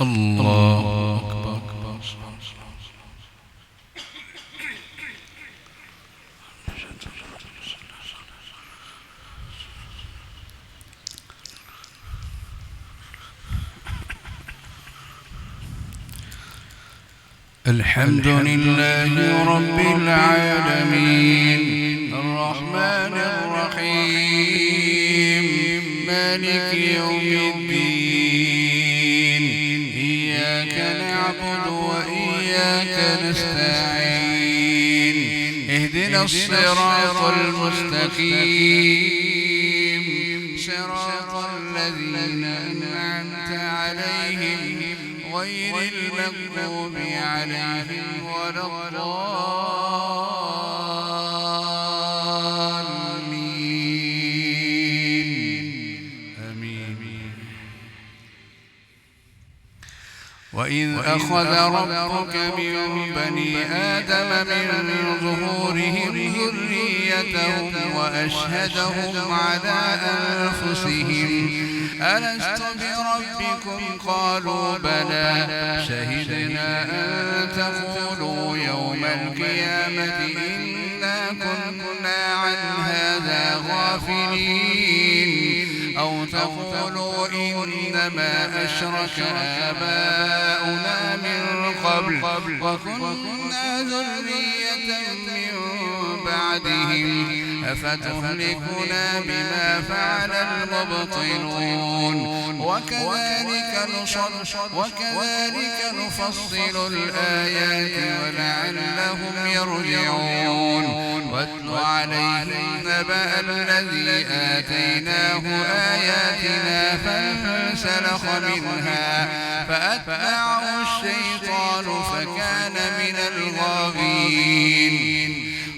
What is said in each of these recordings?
الله أكبر. الحمد لله رب العالمين الرحمن الرحيم مالك يوم الدين إياك نعبد وإياك نستعين اهدنا الصراط المستقيم صراط الذين أنعمت عليهم غير المغضوب عليهم ولا الضالين آمين. وإذ أخذ ربك من بني آدم من ظهورهم ذريتهم وأشهدهم على أنفسهم ألست بربكم قالوا بلى شهدنا أن تقولوا يوم القيامة إنا كنا عن هذا غافلين أو تقولوا إنما أشرك آباؤنا من قبل وكنا ذرية من بعدهم أفتهلكنا بما فعل المبطلون وكذلك نفصل الآيات ولعلهم يرجعون واتل عليهم نبأ الذي آتيناه آياتنا فانسلخ منها فأتبعه الشيطان فكان من الغاوين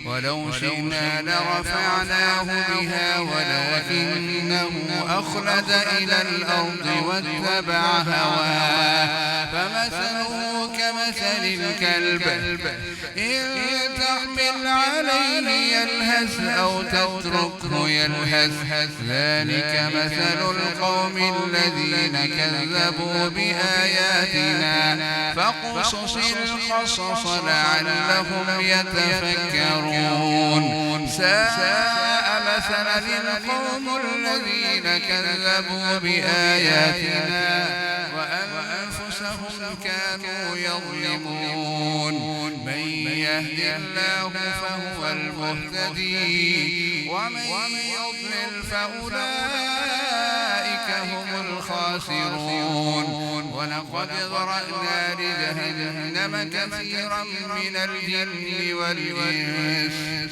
ولو شئنا لرفعناه بها ولكنه أخلد إلى الأرض واتبع هواه فمثله كمثل الكلب إن تحمل عليه يلهث أو تتركه يلهث ذلك مثل القوم الذين كذبوا بآياتنا فاقصص القصص لعلهم يتفكرون ساء مثلا القوم الذين كذبوا بآياتنا وأنفسهم كانوا يظلمون من يهد الله فهو المهتدي ومن يضلل فأولئك هم الخاسرون ولقد ذرأنا لجهنم كثيرا من الجن والإنس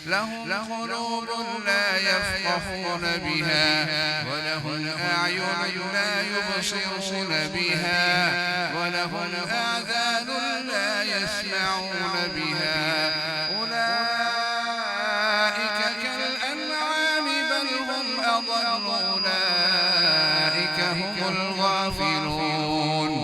لهم قلوب لا يفقهون بها ولهم أعين لا يبصرون بها ولهم آذان لا يسمعون بها أولئك كالأنعام بل هم أضل أولئك هم الغافلون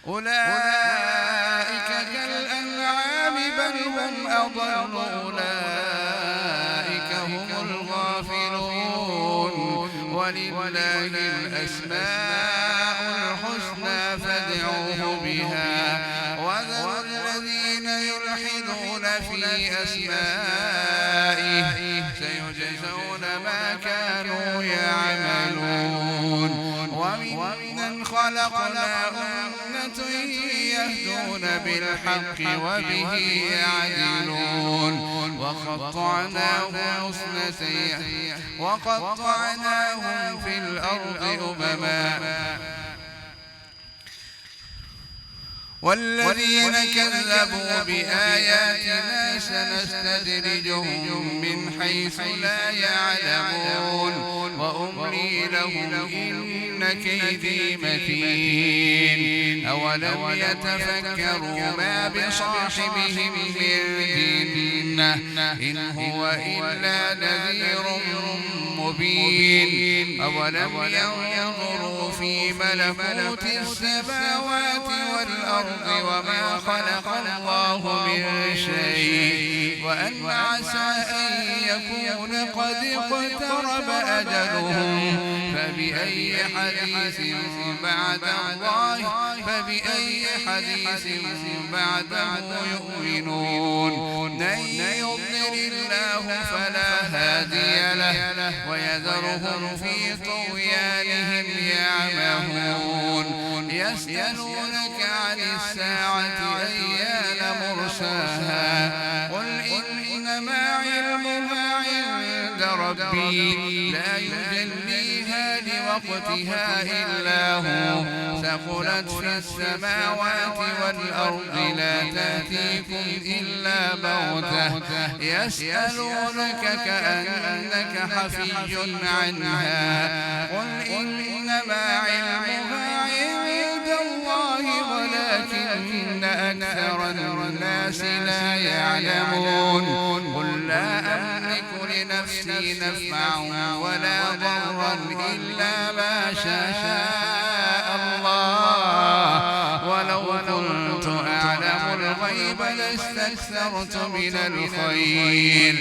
أولئك كالأنعام بل هم أضل أولئك هم الغافلون ولله الأسماء الحسنى فادعوه بها وذروا الذين يلحدون في أسمائه سيجزون ما كانوا يعملون وممن خلقنا أمة يهدون بالحق وبه يعدلون وقطعناهم في الأرض أمما والذين كذبوا بآياتنا سنستدرجهم من حيث لا يعلمون وأملي لهم إن كيدي متين أولم يتفكروا ما بصاحبهم من جنة إن هو إلا نذير مبين أولم ينظروا في ملكوت السماوات والأرض وما خلق الله من شيء وأن عسى أن يكون قد اقترب أجلهم فبأي حديث بعده يؤمنون من يضلل الله فلا هادي له ويذرهم في طغيانهم يعمهون يسألونك عن الساعة أيان مرساها قل إنما علمها عند ربي لا يجليها لوقتها إلا هو ثقلت في السماوات والأرض لا تأتيكم إلا بغتة يسألونك كأنك حفي عنها قل إنما علمها عند الله ولكن أكثر الناس لا يعلمون قل لا أملك لنفسي نفعا ولا ضرا إلا ما شاء الله ولو كنت أعلم الغيب لاستكثرت من الخير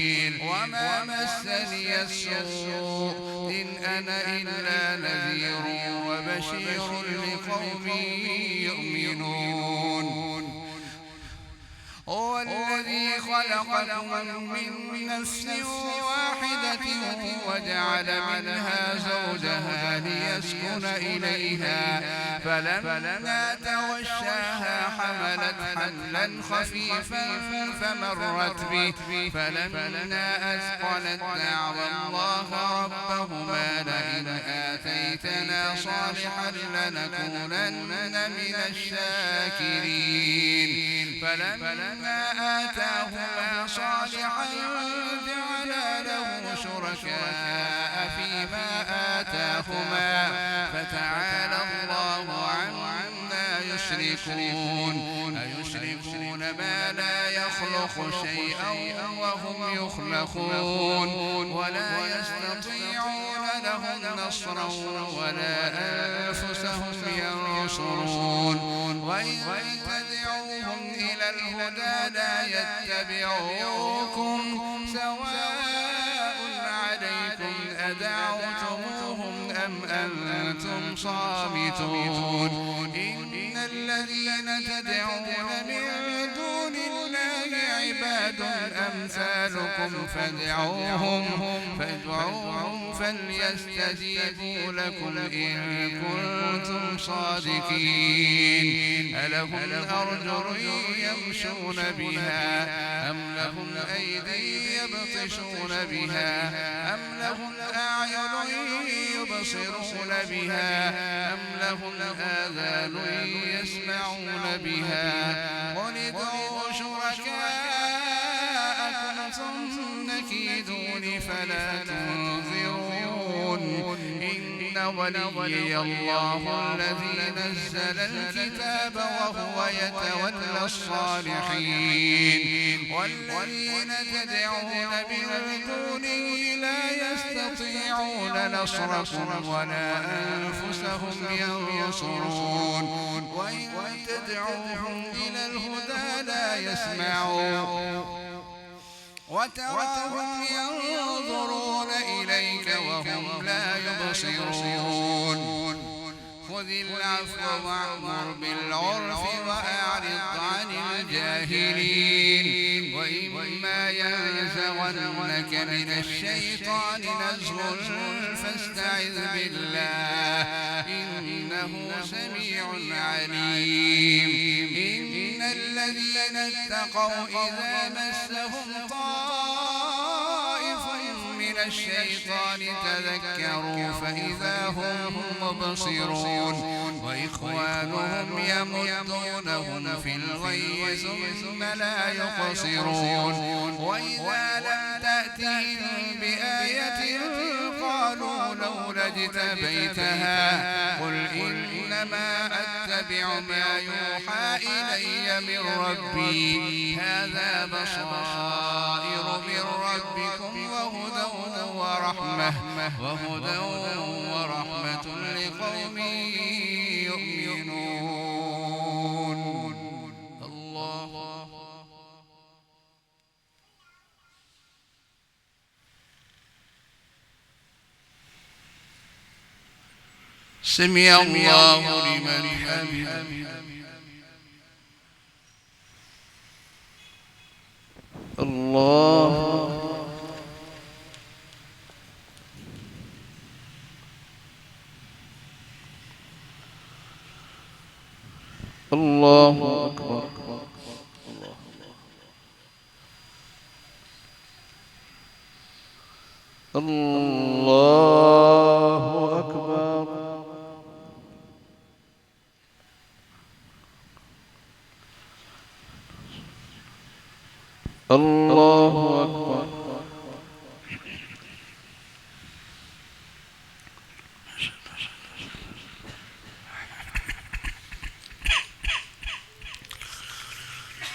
وما مسني السوء إن أنا إلا نذير وبشير لقوم يؤمنون هو الذي خلقكم من نفس واحدة وجعل منها زوجها ليسكن إليها فلما تغشاها حملت حملا خفيفا فمرت به فلما أثقلت دعوى الله ربهما لئن آتيتنا صالحا لنكونن من الشاكرين فلما آتاهما صالحا جعلا له شركاء فيما آتاهما فتعالى الله عما يشركون أيشركون ما لا يخلق شيئا وهم يخلقون ولا يستطيعون لهم نصرا ولا أنفسهم ينصرون وإن تدعوهم إلى الهدى لا يتبعوكم سواء عليكم أدعوتموهم أم أنتم صامتون إن الذين تدعون من دون الله عباد أمثالكم فادعوهم فليستجيبوا لكم إن كنتم صادقين ألهم أرجل يمشون بها أم لهم أيدي يبطشون بها أم لهم أعين يبصرون بها أم لهم آذان يسمعون بها قل ادعوا شركاءكم ثم كيدون فلا تنظرون إن وليي الله الذي نزل الكتاب وهو يتولى الصالحين والذين تدعون من دونه لا يستطيعون نصركم ولا أنفسهم ينصرون وإن تدعوهم إلى الهدى لا يسمعون وتراهم ينظرون إليك وهم لا يبصرون خذ العفو وأمر بالعرف وأعرض عن الجاهلين وإما ينزغنك من الشيطان نزغ فاستعذ بالله إنه سميع عليم إن الذين اتقوا إذا مسهم طائف من الشيطان تذكروا فإذا هم مبصرون وإخوانهم يمدونهم في الغي ثم لا يقصرون وإذا لم تأتهم بآية قالوا لولا اجتبيتها قل إنما أتبع ما يوحى إلي من ربي هذا بصائر من ربكم وهدى ورحمة لقوم يؤمنون الله سمع الله لمن حمده. الله الله أكبر. الله أكبر. الله أكبر.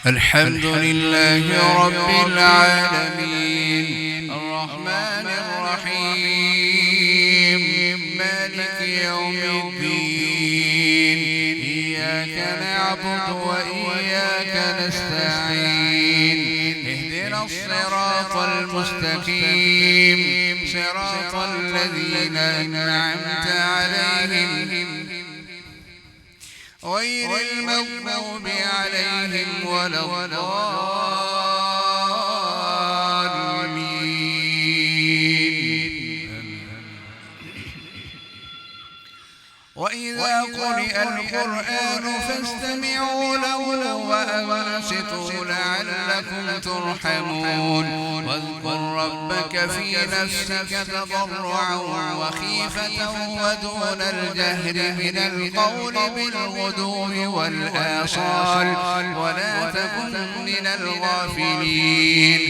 الحمد لله رب العالمين الرحمن الرحيم مالك يوم الدين إياك نعبد وإياك نستعين اهدنا الصراط المستقيم صراط الذين أنعمت عليهم غير المغضوب عليهم ولا الضالين. وإذا قرئ القرآن فاستمعوا له وأنصتوا لعلكم ترحمون. واذكر ربك في نفسك تضرعا وخيفة ودون الجهر من القول بالغدو والآصال ولا تكن من الغافلين.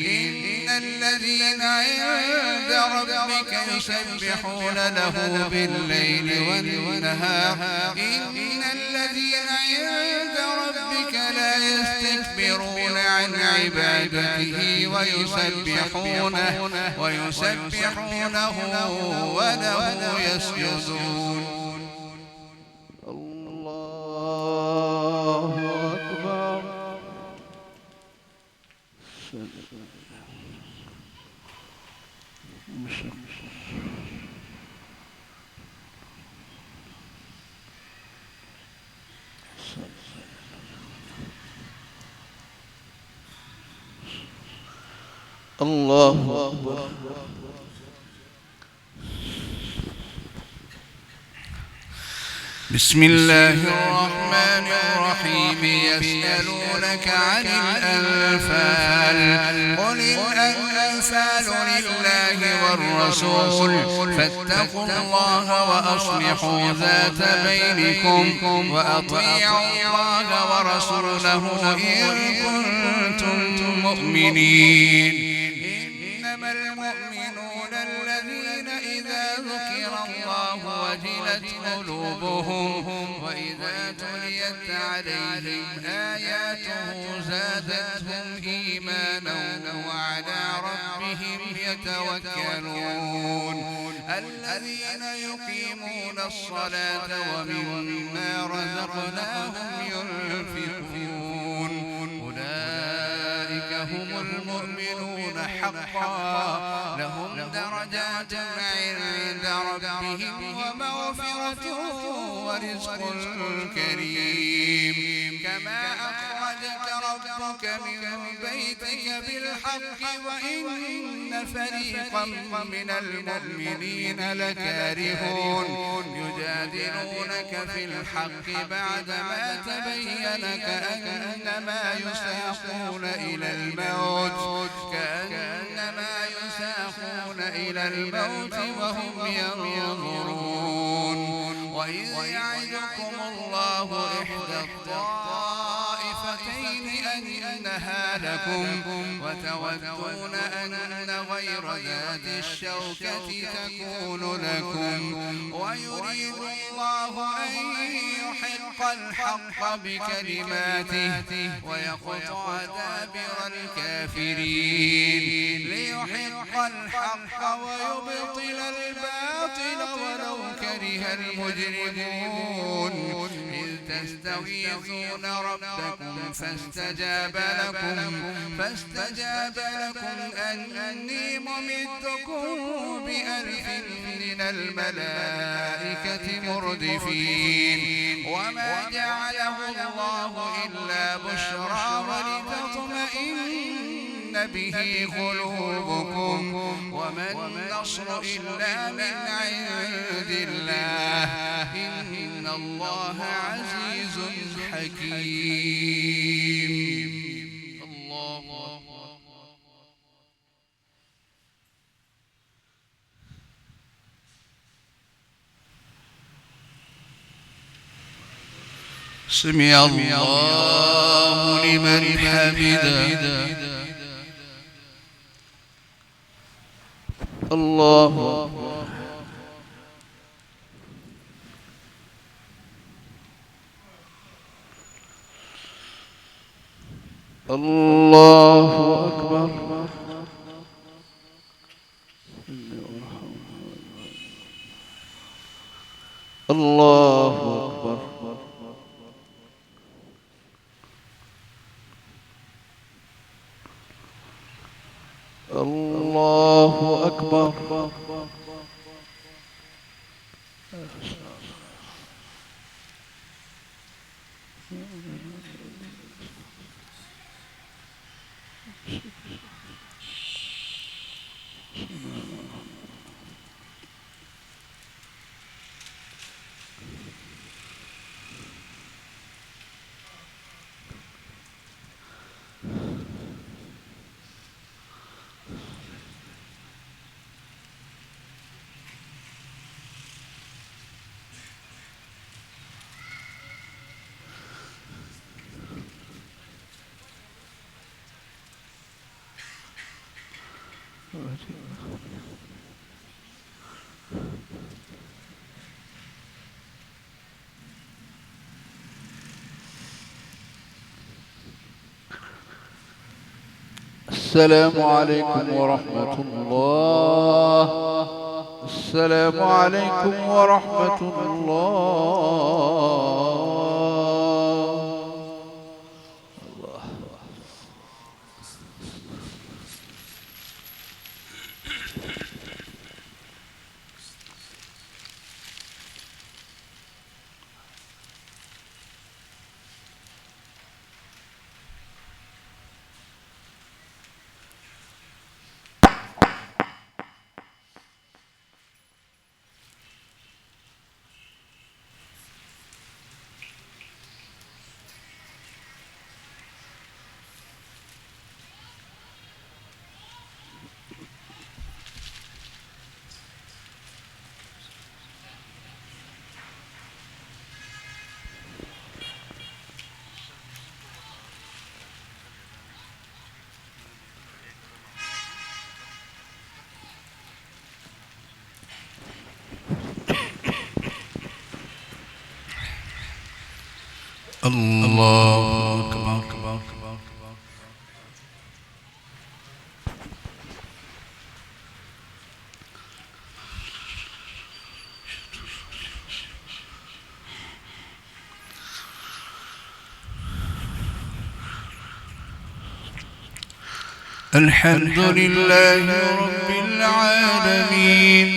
إن الذين عند ربك يسبحون له بالليل والنهار إن الذين عند ربك لا يستكبرون عن عبادته ويسبحونه وله يسجدون. الله أكبر. الله أكبر. بسم الله الرحمن الرحيم يسألونك عن الأنفال قل الأنفال لله والرسول فاتقوا الله وأصلحوا ذات بينكم وأطيعوا الله ورسوله إن كنتم مؤمنين. إنما المؤمنون الذين إذا ذكر الله وجلت قلوبهم وإذا تليت عليهم آياته زادتهم إيمانا وعلى ربهم يتوكلون. الذين يقيمون الصلاة ومما رزقناهم ينفقون أولئك هم المؤمنون حقا لهم درجات عند ربهم ومغفرة ورزق كريم. كما أخرجك ربك من بيتك بالحق وإن فريقا من المؤمنين لكارهون يجادلونك في الحق بعدما تبين كأنما يساقون إلى الموت وهم ينظرون. وإذ يعدكم الله إحدى الطائفتين أنها لكم وتودون أن غير ذات الشوكة تكون لكم ويريد الله أن يحق الحق بكلماته ويقطع دابر الكافرين ليحق الحق ويبطل الباطل ولو كره المجرمون. إذ تستغيثون ربكم فاستجاب لكم أني ممدكم ب1000 من الملائكة مردفين وما جعله الله إلا بشرى ولتطمئن به قلوبكم وما النصر إلا من عند الله إن الله عزيز حكيم. الله سمع الله لمن حمده. الله الله أكبر. الله أكبر. الله أكبر. السلام عليكم ورحمة الله. السلام عليكم ورحمة الله. الله أكبر. الحمد لله رب العالمين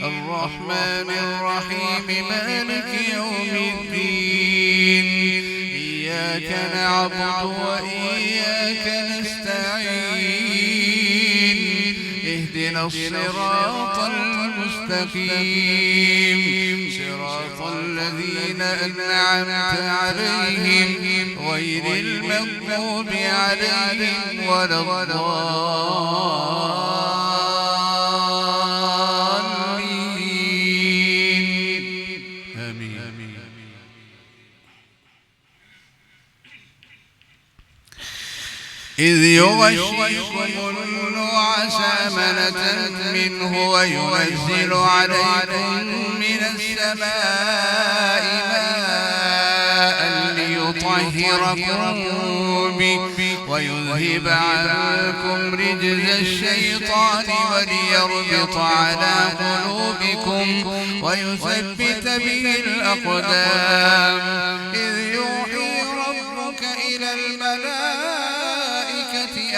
الرحمن الرحيم مالك يوم الدين إياك نعبد وإياك نستعين اهدنا الصراط المستقيم صراط الذين أنعمت عليهم غير المغضوب عليهم ولا الضالين آمين. إذ يغشيكم النعاس أمنة منه وينزل عليكم من السماء ماء ليطهركم به ويذهب عنكم رجز الشيطان وليربط على قلوبكم ويثبت به الأقدام إذ يوحي ربك إلى الملائكة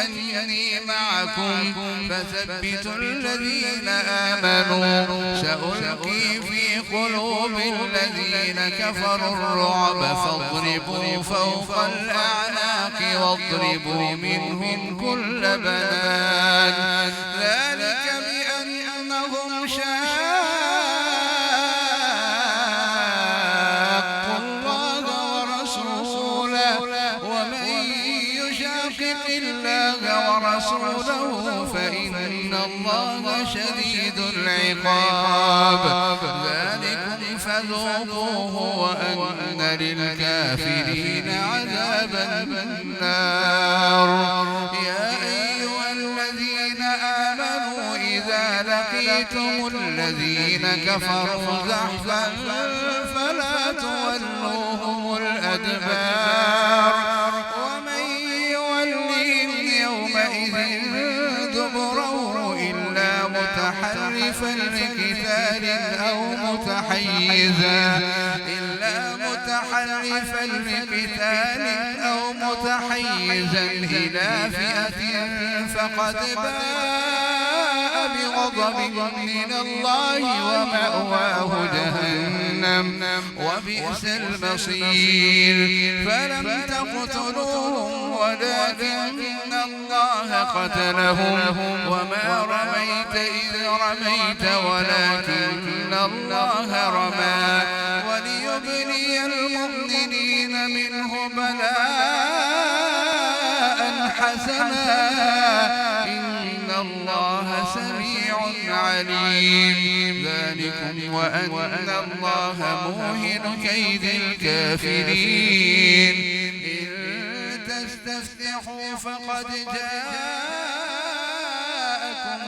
أني معكم فثبتوا الذين آمنوا سألقي في قلوب الذين كفروا الرعب فاضربوا فوق الأعناق واضربوا منهم كل بنان ذلك بأنهم شاقوا الله ورسوله ومن يشاقق الله ورسوله فإن الله شديد العقاب ذلكم فذوقوه وأن للكافرين عذاب النار يا أيها الذين آمنوا إذا لقيتم الذين كفروا زحفا فلا تولوهم الأدبار ومن يولهم يومئذ دبره إلا متحرفا لقتال أو متحيزا إلى فئة فقد باء بغضب من الله ومأواه جهنم وبئس المصير فلم تقتلوهم ولكن الله قتلهم وما رميت إذ رميت ولكن الله رمى وليبلي المؤمنين منه بلاء حسنا إن الله سميع عليم ذلكم وأن الله موهن كيد الكافرين إن تستفتحوا فقد جاءكم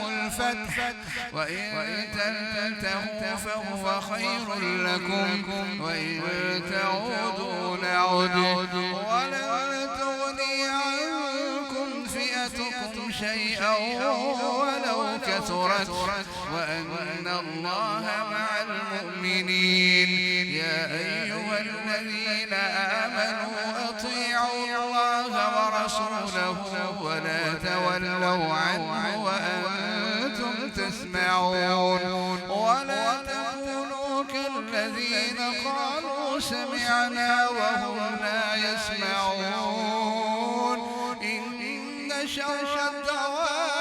الفتح وإن تنتهوا فهو خير لكم وإن تعودوا نعد ولن تغني عنكم فئتكم شيئا ولو كثرت وأن الله مع المؤمنين يا أيها الذين آمنوا أطيعوا الله ورسوله ولا تولوا عنه وأنتم تسمعون ولا تكونوا كالذين قالوا سمعنا وهم لا يسمعون إن شر الدواب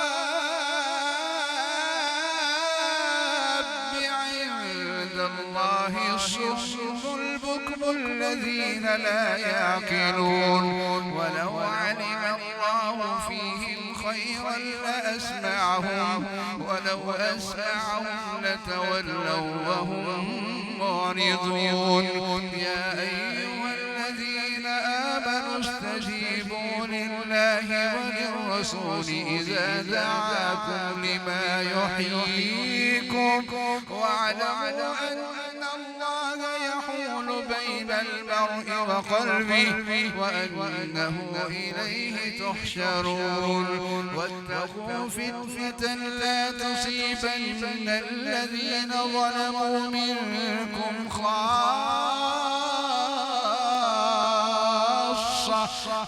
عند الله الصم البكم الذين لا يعقلون ولو علم الله فيهم خيرا لأسمعهم ولو أسمعهم لتولوا وهم معرضون يا أيها الذين آمنوا استجيبوا لله وللرسول إذا دعاكم لما يحييكم واعلموا أن الله يحول بين المرء وقلبه وأنه إليه تحشرون واتقوا فتنة لا تصيبن الذين ظلموا منكم خاصة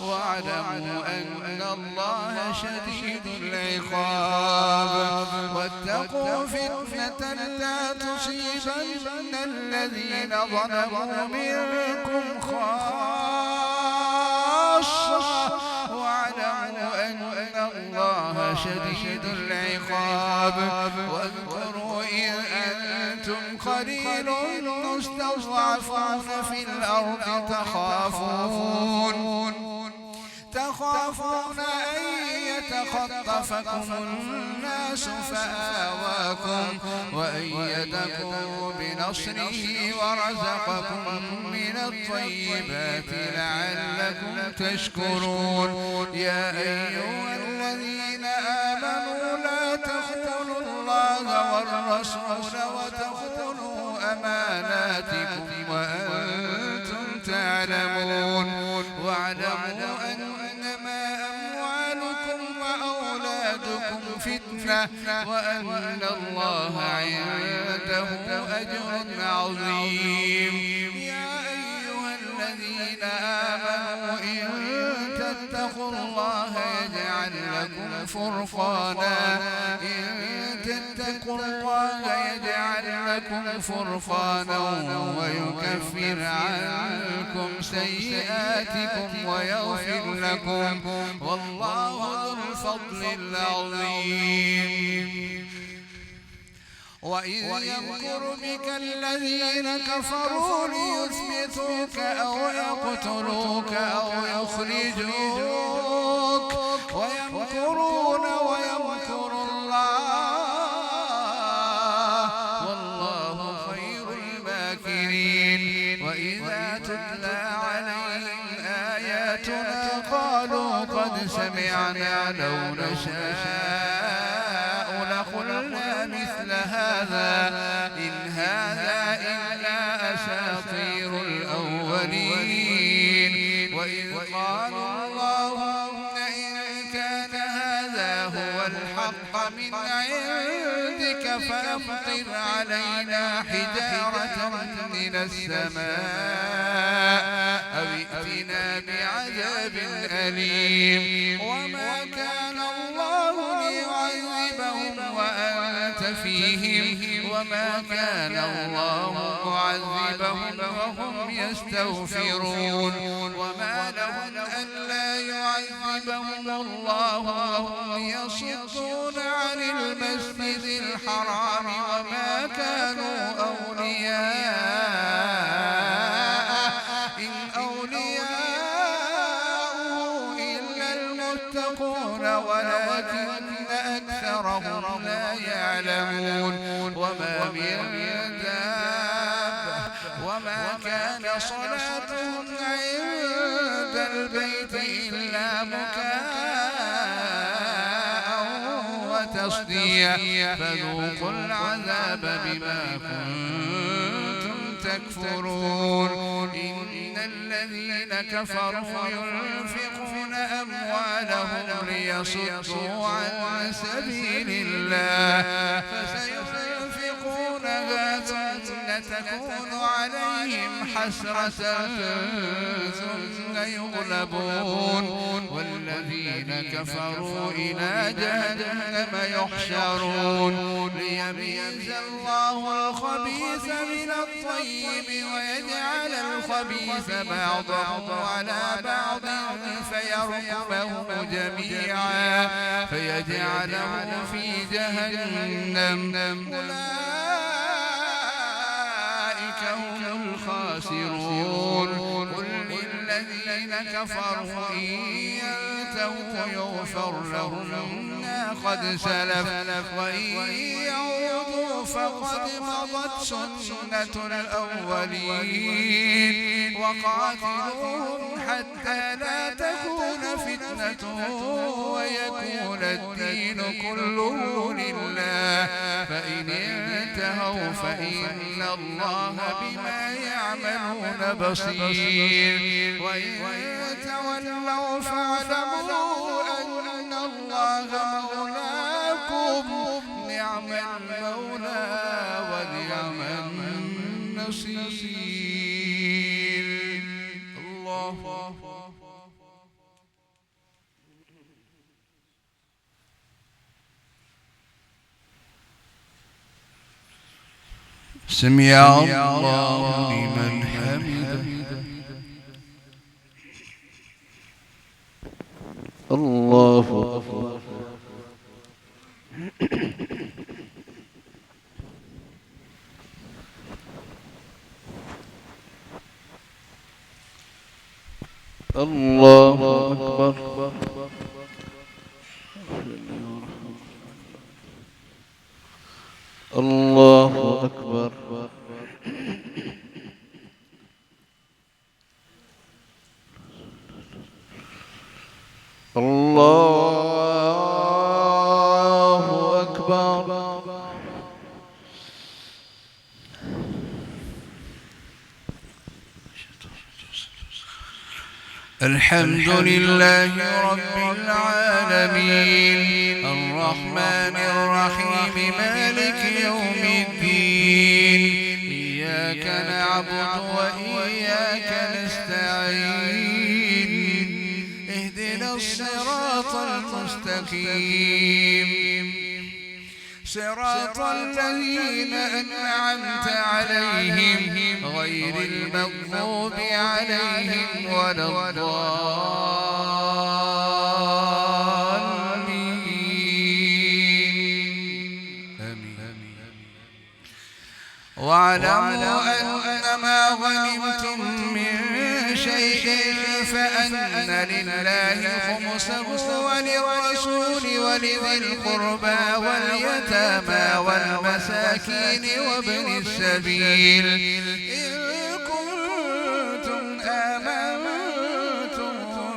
واعلموا أن الله شديد العقاب واتقوا فتنة لا تصيبن الذين ظلموا منكم خاصة واعلموا أن الله شديد العقاب واذكروا إذ أنتم قليل مستضعفون في الأرض تخافون أن يتخطفكم الناس فآواكم وأيدكم بنصره ورزقكم من الطيبات لعلكم تشكرون يا أيها الذين آمنوا لا تخونوا الله والرسول وتخونوا أماناتكم وأنتم تعلمون الفتنة وأن الله عنده أجر عظيم. يا أيها الذين آمنوا إن تتقوا الله يجعل لكم فرقانا ويكفر عنكم سيئاتكم ويغفر لكم والله ذو الفضل العظيم. وإذ يمكر بك الذين كفروا ليثبتوك أو يقتلوك أو يخرجوك ويمكرون ويمكر الله والله خير الماكرين. وإذا تتلى عليهم آياتنا قالوا قد سمعنا لو نشاء لقلنا مثل هذا إن هذا إلا أساطير الأولين. وإذ قالوا اللهم إن كان هذا هو الحق من عندك فأمطر علينا حجارة من السماء أو ائتنا بعذاب أليم. وما كان الله ليعذبهم وأنت فيهم وما كان الله معذبهم وهم يستغفرون. وما لهم ألا يعذبهم الله وهم يصدون عن المسجد الحرام وما كانوا أولياءه إن أولياءه إلا المتقون ولكن أكثرهم لا يعلمون. وما من دابة وما كان صلاتهم عند البيت إلا مكاء وتصدية فذوقوا العذاب بما كنتم تكفرون. إن الذين كفروا ينفقون أموالهم ليصدوا عن سبيل الله فسينفقونها ثم تكون عليهم حسرة ثم يغلبون والذين كفروا إلى جهنم يحشرون ليميز الله الخبيث من الطيب ويجعل الخبيث بعضه على بعض فيركمه جميعا فيجعله في جهنم أولئك هم الخاسرون. قل للذين كفروا إن ينتهوا يغفر لهم ما قد سلف وإن يعودوا فقد مضت سنة الأولين. وقاتلوهم حتى لا تكون فتنة ويكون الدين كله لله فإن انتهوا فإن الله بما يعملون بصير. وإن تولوا فاعلموا أن الله مولاكم نعم المولى ونعم النصير. الله سمع الله لمن حمده. الله أكبر. الله أكبر. الله أكبر. الله أكبر. الحمد لله رب العالمين الرحمن الرحيم مالك يوم الدين إياك نعبد وإياك نستعين اهدنا الصراط المستقيم صراط الذين أنعمت عليهم غير المغضوب عليهم ولا الضالين آمين. واعلموا أنما غنمتم من شيء فأن لله خمسه وللرسول ولذي القربى واليتامى والمساكين وابن السبيل إن كنتم آمنتم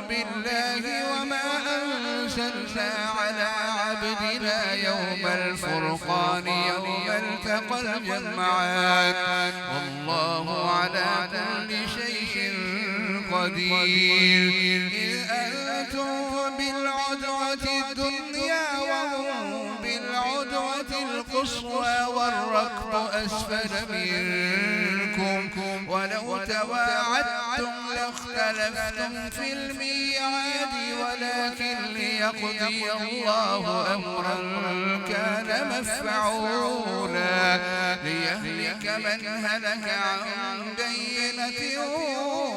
بالله وما أنزلنا على عبدنا يوم الفرقان يوم التقى الجمعان والله على كل شيء قدير إذ أنتم بالعدوة الدنيا وهم بالعدوة القصوى والركب أسفل منكم ولو تواعدتم لاختلفتم في الميعاد ولكن ليقضي الله أمرا كان مفعولا ليهلك من هلك عن بينة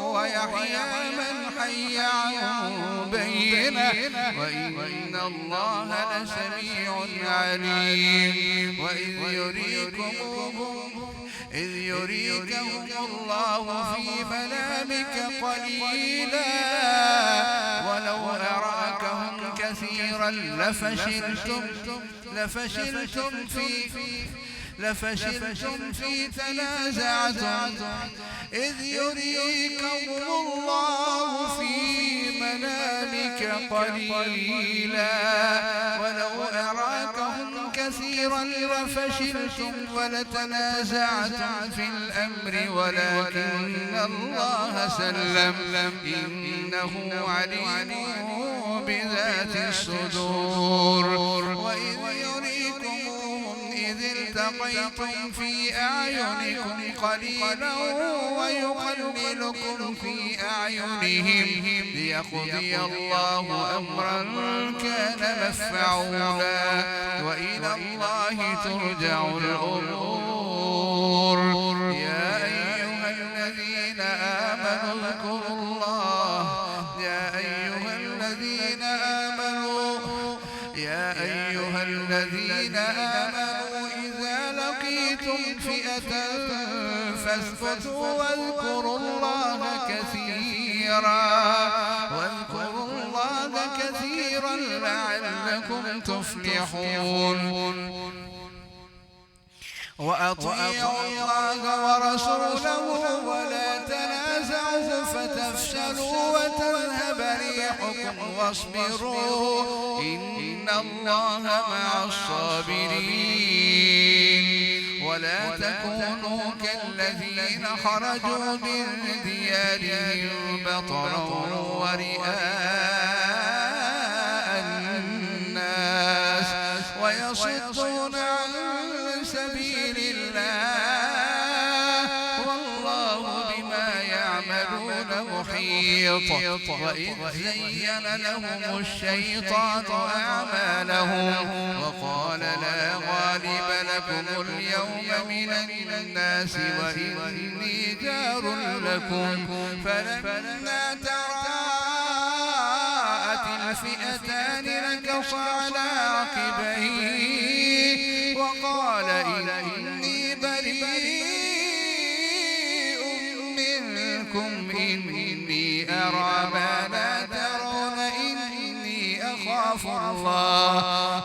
ويحيى من حي عن بينة وإن الله لسميع عليم وإذ يريكهم الله في منامك قليلا ولو أراكهم كثيرا لفشلتم في تنازعتم إذ يريكم الله في منامك قليلا ولو أراكهم كثيرا لفشلتم ولتنازعتم في الأمر ولكن الله سلم إنه عليم بذات الصدور وإذ يريكمهم إذ التقيتم في أعينكم قليلا ويقللكم في أعينهم ليقضي الله أمرا كان مفعولا وإلى الله ترجع الأمور يا أيها الذين آمنوا اذكروا الله يا أيها الذين آمنوا إذا لقيتم فئة فاثبتوا واذكروا الله كثيرا لعلكم تفلحون وأطيعوا الله ورسوله ولا تنازعوا فتفشلوا وتذهب ريحكم واصبروا إن الله مع الصابرين ولا تكونوا كالذين خرجوا من ديارهم بطرا ورئاء الناس ويصدون عن سبيل الله والله بما يعملون محيط وإذ زين لهم الشيطان أعمالهم وقال لا غالب لكم اليوم من الناس وإني جار لكم فلما تراءت الفئتان نكص على عقبيه وقال إني بريء منكم إني أرى ما لا ترون إني أخاف الله